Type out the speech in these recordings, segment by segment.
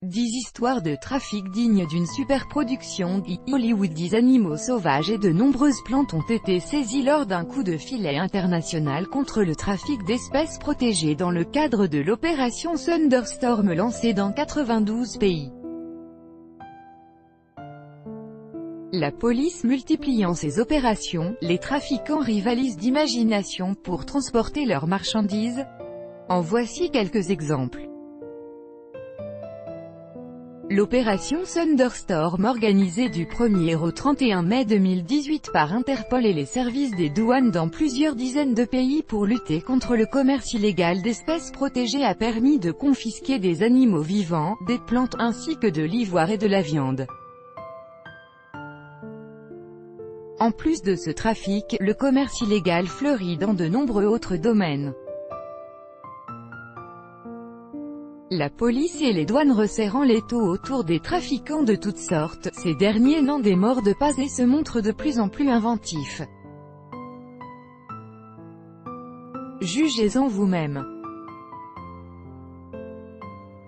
10 histoires de trafic dignes d'une superproduction Hollywood. 10 animaux sauvages et de nombreuses plantes ont été saisis lors d'un coup de filet international contre le trafic d'espèces protégées dans le cadre de l'opération Thunderstorm lancée dans 92 pays. La police multipliant ses opérations, les trafiquants rivalisent d'imagination pour transporter leurs marchandises. En voici quelques exemples. L'opération Thunderstorm organisée du 1er au 31 mai 2018 par Interpol et les services des douanes dans plusieurs dizaines de pays pour lutter contre le commerce illégal d'espèces protégées a permis de confisquer des animaux vivants, des plantes ainsi que de l'ivoire et de la viande. En plus de ce trafic, le commerce illégal fleurit dans de nombreux autres domaines. La police et les douanes resserrant l'étau autour des trafiquants de toutes sortes, ces derniers n'en démordent pas et se montrent de plus en plus inventifs. Jugez-en vous-même.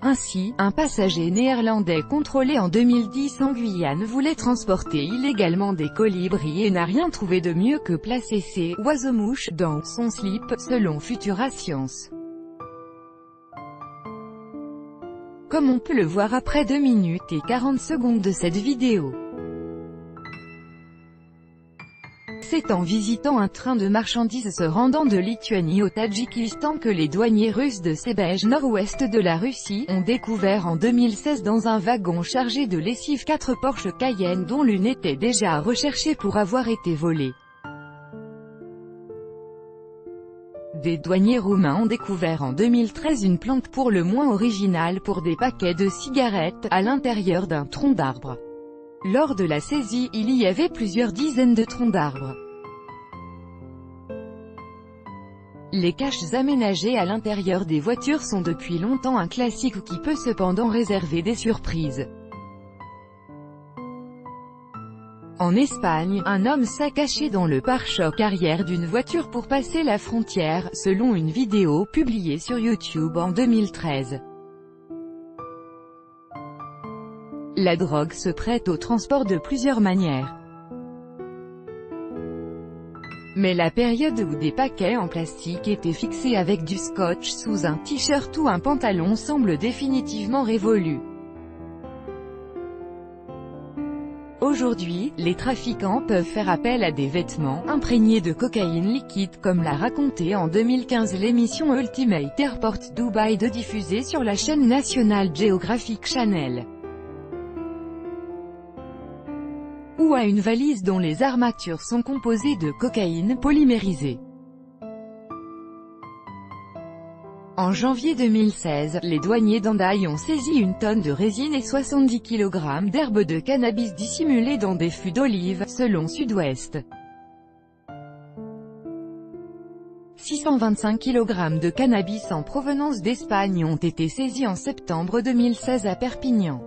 Ainsi, un passager néerlandais contrôlé en 2010 en Guyane voulait transporter illégalement des colibris et n'a rien trouvé de mieux que placer ses « oiseaux-mouches » dans son slip, selon Futura Science. Comme on peut le voir après 2 minutes et 40 secondes de cette vidéo. C'est en visitant un train de marchandises se rendant de Lituanie au Tadjikistan que les douaniers russes de Sebej, nord-ouest de la Russie, ont découvert en 2016 dans un wagon chargé de lessive 4 Porsche Cayenne dont l'une était déjà recherchée pour avoir été volée. Des douaniers roumains ont découvert en 2013 une plante pour le moins originale pour des paquets de cigarettes, à l'intérieur d'un tronc d'arbre. Lors de la saisie, il y avait plusieurs dizaines de troncs d'arbres. Les caches aménagées à l'intérieur des voitures sont depuis longtemps un classique qui peut cependant réserver des surprises. En Espagne, un homme s'est caché dans le pare-choc arrière d'une voiture pour passer la frontière, selon une vidéo publiée sur YouTube en 2013. La drogue se prête au transport de plusieurs manières. Mais la période où des paquets en plastique étaient fixés avec du scotch sous un t-shirt ou un pantalon semble définitivement révolue. Aujourd'hui, les trafiquants peuvent faire appel à des vêtements imprégnés de cocaïne liquide comme l'a raconté en 2015 l'émission Ultimate Airport Dubai de diffusée sur la chaîne National Geographic Channel. Ou à une valise dont les armatures sont composées de cocaïne polymérisée. En janvier 2016, les douaniers d'Hendaye ont saisi une tonne de résine et 70 kg d'herbe de cannabis dissimulée dans des fûts d'olive, selon Sud-Ouest. 625 kg de cannabis en provenance d'Espagne ont été saisis en septembre 2016 à Perpignan.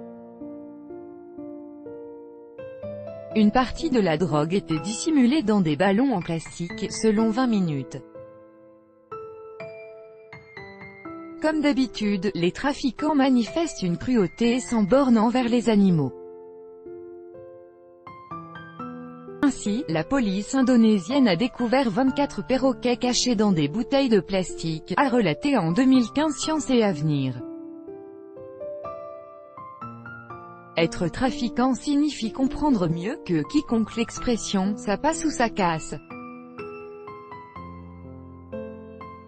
Une partie de la drogue était dissimulée dans des ballons en plastique, selon 20 minutes. Comme d'habitude, les trafiquants manifestent une cruauté sans borne envers les animaux. Ainsi, la police indonésienne a découvert 24 perroquets cachés dans des bouteilles de plastique, a relaté en 2015 Science et Avenir. Être trafiquant signifie comprendre mieux que quiconque l'expression « ça passe ou ça casse ».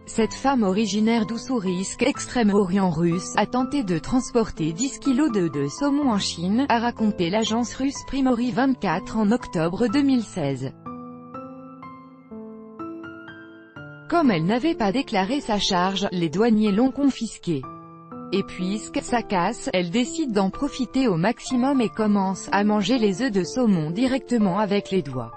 Cette femme originaire d'Ussurisk, Extrême-Orient russe, a tenté de transporter 10 kg de saumon en Chine, a raconté l'agence russe Primory 24 en octobre 2016. Comme elle n'avait pas déclaré sa charge, les douaniers l'ont confisquée. Et puisque ça casse, elle décide d'en profiter au maximum et commence à manger les œufs de saumon directement avec les doigts.